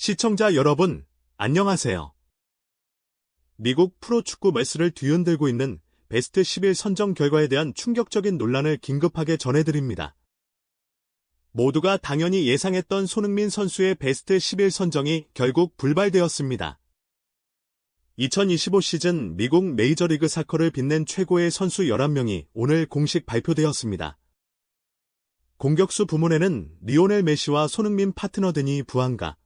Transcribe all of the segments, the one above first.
시청자 여러분, 안녕하세요. 미국 프로축구 매스를 뒤흔들고 있는 베스트 11 선정 결과에 대한 충격적인 논란을 긴급하게 전해드립니다. 모두가 당연히 예상했던 손흥민 선수의 베스트 11 선정이 결국 불발되었습니다. 2025 시즌 미국 메이저리그 사커를 빛낸 최고의 선수 11명이 오늘 공식 발표되었습니다. 공격수 부문에는 리오넬 메시와 손흥민 파트너 데니 부앙가,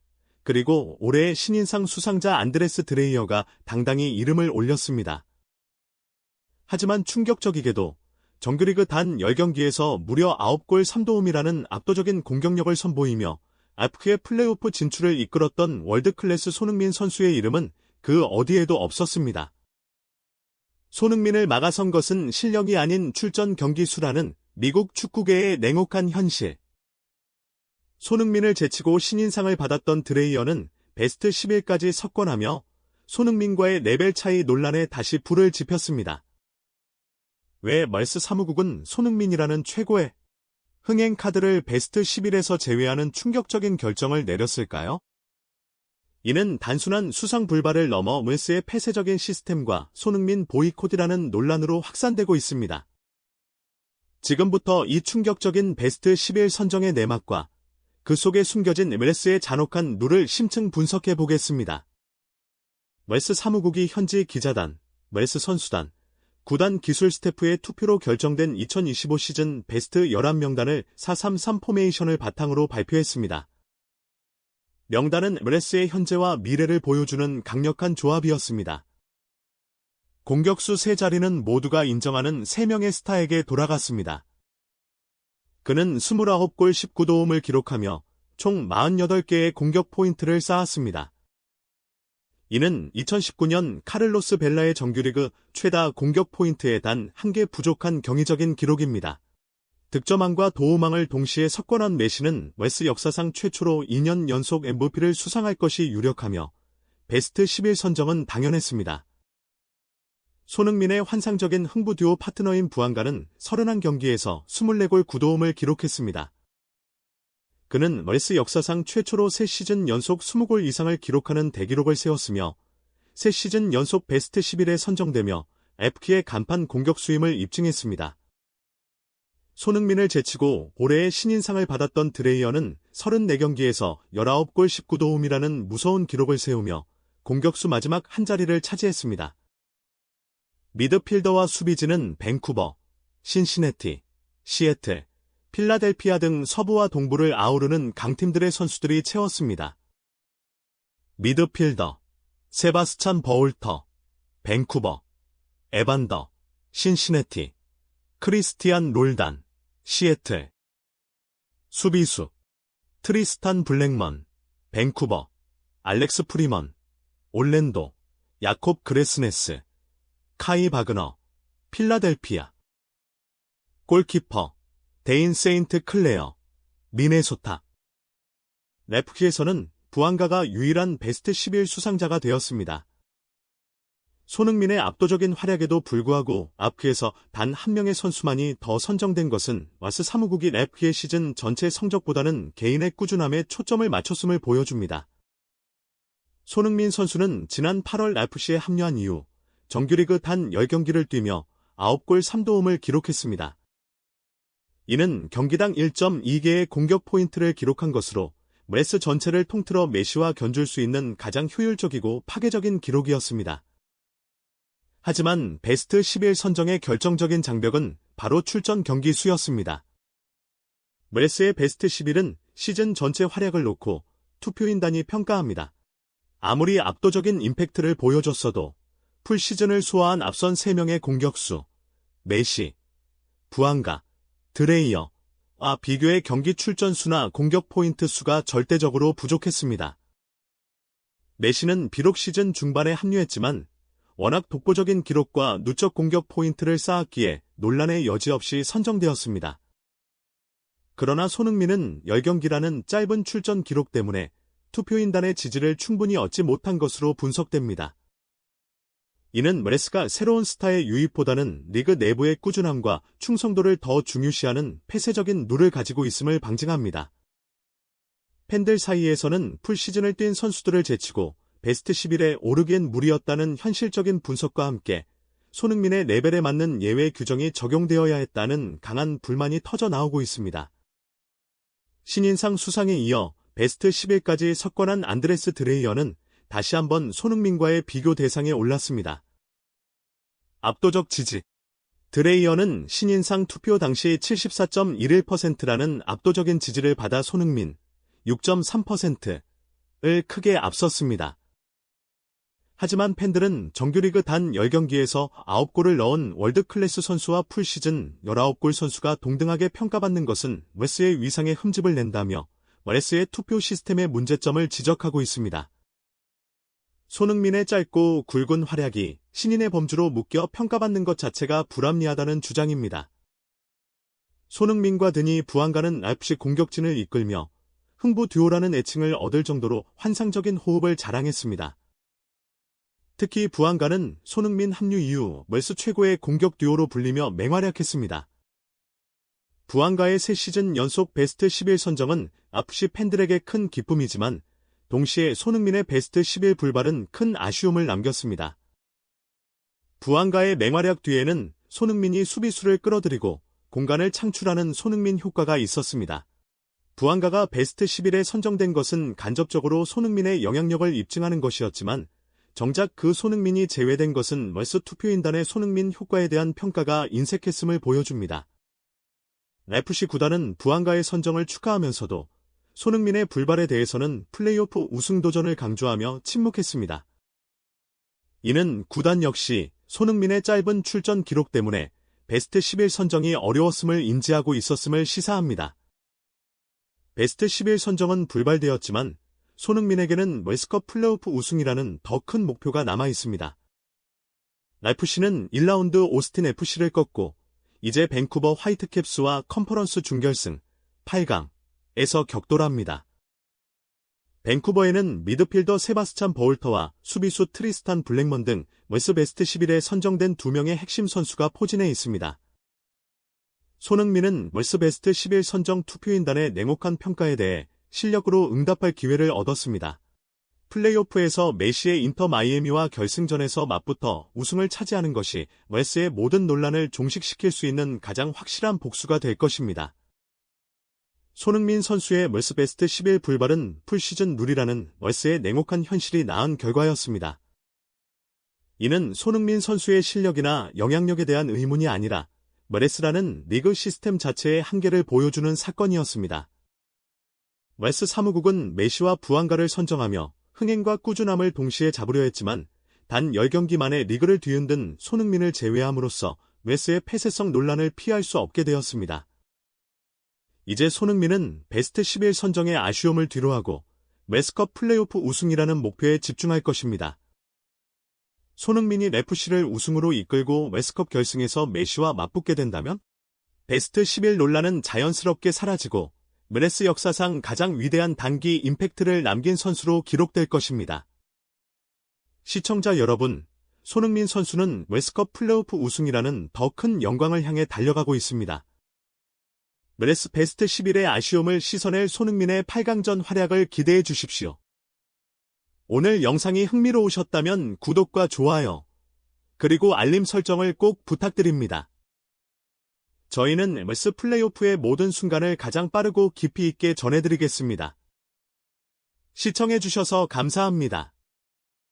그리고 올해의 신인상 수상자 안드레스 드레이어가 당당히 이름을 올렸습니다. 하지만 충격적이게도 정규리그 단 10경기에서 무려 9골 3도움이라는 압도적인 공격력을 선보이며 AFC의 플레이오프 진출을 이끌었던 월드클래스 손흥민 선수의 이름은 그 어디에도 없었습니다. 손흥민을 막아선 것은 실력이 아닌 출전 경기 수라는 미국 축구계의 냉혹한 현실. 손흥민을 제치고 신인상을 받았던 드레이어는 베스트 11까지 석권하며 손흥민과의 레벨 차이 논란에 다시 불을 지폈습니다. 왜 멀스 사무국은 손흥민이라는 최고의 흥행 카드를 베스트 11에서 제외하는 충격적인 결정을 내렸을까요? 이는 단순한 수상 불발을 넘어 멀스의 폐쇄적인 시스템과 손흥민 보이콧이라는 논란으로 확산되고 있습니다. 지금부터 이 충격적인 베스트 11 선정의 내막과 그 속에 숨겨진 MLS 잔혹한 룰을 심층 분석해 보겠습니다. 웰스 사무국이 현지 기자단, 웰스 선수단, 구단 기술 스태프의 투표로 결정된 2025 시즌 베스트 11명단을 433 포메이션을 바탕으로 발표했습니다. 명단은 MLS의 현재와 미래를 보여주는 강력한 조합이었습니다. 공격수 3자리는 모두가 인정하는 3명의 스타에게 돌아갔습니다. 그는 29골 19도움을 기록하며 총 48개의 공격 포인트를 쌓았습니다. 이는 2019년 카를로스 벨라의 정규리그 최다 공격 포인트에 단 1개 부족한 경이적인 기록입니다. 득점왕과 도움왕을 동시에 석권한 메시는 웰스 역사상 최초로 2년 연속 MVP를 수상할 것이 유력하며 베스트 11 선정은 당연했습니다. 손흥민의 환상적인 흥부 듀오 파트너인 부앙가는 31경기에서 24골 9도움을 기록했습니다. 그는 웰스 역사상 최초로 3시즌 연속 20골 이상을 기록하는 대기록을 세웠으며 3시즌 연속 베스트 11에 선정되며 AFC의 간판 공격수임을 입증했습니다. 손흥민을 제치고 올해의 신인상을 받았던 드레이어는 34경기에서 19골 19도움이라는 무서운 기록을 세우며 공격수 마지막 한 자리를 차지했습니다. 미드필더와 수비진은 밴쿠버, 신시내티, 시애틀, 필라델피아 등 서부와 동부를 아우르는 강팀들의 선수들이 채웠습니다. 미드필더, 세바스찬 버울터, 밴쿠버, 에반더, 신시내티, 크리스티안 롤단, 시애틀. 수비수, 트리스탄 블랙먼, 밴쿠버, 알렉스 프리먼, 올랜도, 야콥 그레스네스, 카이 바그너, 필라델피아. 골키퍼, 데인 세인트 클레어, 미네소타. AFC에서는 부앙가가 유일한 베스트 11 수상자가 되었습니다. 손흥민의 압도적인 활약에도 불구하고 AFC에서 단 한 명의 선수만이 더 선정된 것은 와스 사무국이 AFC의 시즌 전체 성적보다는 개인의 꾸준함에 초점을 맞췄음을 보여줍니다. 손흥민 선수는 지난 8월 FC에 합류한 이후 정규리그 단 10경기를 뛰며 9골 3도움을 기록했습니다. 이는 경기당 1.2개의 공격 포인트를 기록한 것으로 MLS 전체를 통틀어 메시와 견줄 수 있는 가장 효율적이고 파괴적인 기록이었습니다. 하지만 베스트 11 선정의 결정적인 장벽은 바로 출전 경기 수였습니다. MLS의 베스트 11은 시즌 전체 활약을 놓고 투표인단이 평가합니다. 아무리 압도적인 임팩트를 보여줬어도 풀시즌을 소화한 앞선 3명의 공격수, 메시, 부앙가, 드레이어와 비교해 경기 출전 수나 공격 포인트 수가 절대적으로 부족했습니다. 메시는 비록 시즌 중반에 합류했지만 워낙 독보적인 기록과 누적 공격 포인트를 쌓았기에 논란의 여지 없이 선정되었습니다. 그러나 손흥민은 10경기라는 짧은 출전 기록 때문에 투표인단의 지지를 충분히 얻지 못한 것으로 분석됩니다. 이는 MLS가 새로운 스타의 유입보다는 리그 내부의 꾸준함과 충성도를 더 중요시하는 폐쇄적인 룰을 가지고 있음을 방증합니다. 팬들 사이에서는 풀시즌을 뛴 선수들을 제치고 베스트 11에 오르기엔 무리였다는 현실적인 분석과 함께 손흥민의 레벨에 맞는 예외 규정이 적용되어야 했다는 강한 불만이 터져 나오고 있습니다. 신인상 수상에 이어 베스트 11까지 석권한 안드레스 드레이어는 다시 한번 손흥민과의 비교 대상에 올랐습니다. 압도적 지지. 드레이어는 신인상 투표 당시 74.11%라는 압도적인 지지를 받아 손흥민 6.3%를 크게 앞섰습니다. 하지만 팬들은 정규리그 단 10경기에서 9골을 넣은 월드클래스 선수와 풀시즌 19골 선수가 동등하게 평가받는 것은 웨스의 위상에 흠집을 낸다며 웨스의 투표 시스템의 문제점을 지적하고 있습니다. 손흥민의 짧고 굵은 활약이 신인의 범주로 묶여 평가받는 것 자체가 불합리하다는 주장입니다. 손흥민과 드니 부안가는 라이프시 공격진을 이끌며 흥부 듀오라는 애칭을 얻을 정도로 환상적인 호흡을 자랑했습니다. 특히 부안가는 손흥민 합류 이후 웰스 최고의 공격 듀오로 불리며 맹활약했습니다. 부안가의 3시즌 연속 베스트 11 선정은 FC 팬들에게 큰 기쁨이지만 동시에 손흥민의 베스트 11 불발은 큰 아쉬움을 남겼습니다. 부안가의 맹활약 뒤에는 손흥민이 수비수를 끌어들이고 공간을 창출하는 손흥민 효과가 있었습니다. 부안가가 베스트 11에 선정된 것은 간접적으로 손흥민의 영향력을 입증하는 것이었지만 정작 그 손흥민이 제외된 것은 웰스 투표인단의 손흥민 효과에 대한 평가가 인색했음을 보여줍니다. FC 구단은 부안가의 선정을 축하하면서도 손흥민의 불발에 대해서는 플레이오프 우승 도전을 강조하며 침묵했습니다. 이는 구단 역시 손흥민의 짧은 출전 기록 때문에 베스트 11 선정이 어려웠음을 인지하고 있었음을 시사합니다. 베스트 11 선정은 불발되었지만 손흥민에게는 웰스컵 플레이오프 우승이라는 더 큰 목표가 남아 있습니다. 라이프시는 1라운드 오스틴 FC를 꺾고 이제 밴쿠버 화이트캡스와 컨퍼런스 준결승 8강에서 격돌합니다. 밴쿠버에는 미드필더 세바스찬 버울터와 수비수 트리스탄 블랙먼 등 웰스 베스트 11에 선정된 2명의 핵심 선수가 포진해 있습니다. 손흥민은 웰스 베스트 11 선정 투표인단의 냉혹한 평가에 대해 실력으로 응답할 기회를 얻었습니다. 플레이오프에서 메시의 인터 마이애미와 결승전에서 맞붙어 우승을 차지하는 것이 웰스의 모든 논란을 종식시킬 수 있는 가장 확실한 복수가 될 것입니다. 손흥민 선수의 웰스 베스트 11 불발은 풀시즌 룰이라는 웰스의 냉혹한 현실이 낳은 결과였습니다. 이는 손흥민 선수의 실력이나 영향력에 대한 의문이 아니라 웰스라는 리그 시스템 자체의 한계를 보여주는 사건이었습니다. 웰스 사무국은 메시와 부안가를 선정하며 흥행과 꾸준함을 동시에 잡으려 했지만 단 10경기 만에 리그를 뒤흔든 손흥민을 제외함으로써 웰스의 폐쇄성 논란을 피할 수 없게 되었습니다. 이제 손흥민은 베스트 11 선정의 아쉬움을 뒤로하고 웰스컵 플레이오프 우승이라는 목표에 집중할 것입니다. 손흥민이 FC를 우승으로 이끌고 웰스컵 결승에서 메시와 맞붙게 된다면 베스트 11 논란은 자연스럽게 사라지고 웰스 역사상 가장 위대한 단기 임팩트를 남긴 선수로 기록될 것입니다. 시청자 여러분, 손흥민 선수는 웰스컵 플레이오프 우승이라는 더 큰 영광을 향해 달려가고 있습니다. 웰스 베스트 11의 아쉬움을 씻어낼 손흥민의 8강전 활약을 기대해 주십시오. 오늘 영상이 흥미로우셨다면 구독과 좋아요, 그리고 알림 설정을 꼭 부탁드립니다. 저희는 웰스 플레이오프의 모든 순간을 가장 빠르고 깊이 있게 전해드리겠습니다. 시청해주셔서 감사합니다.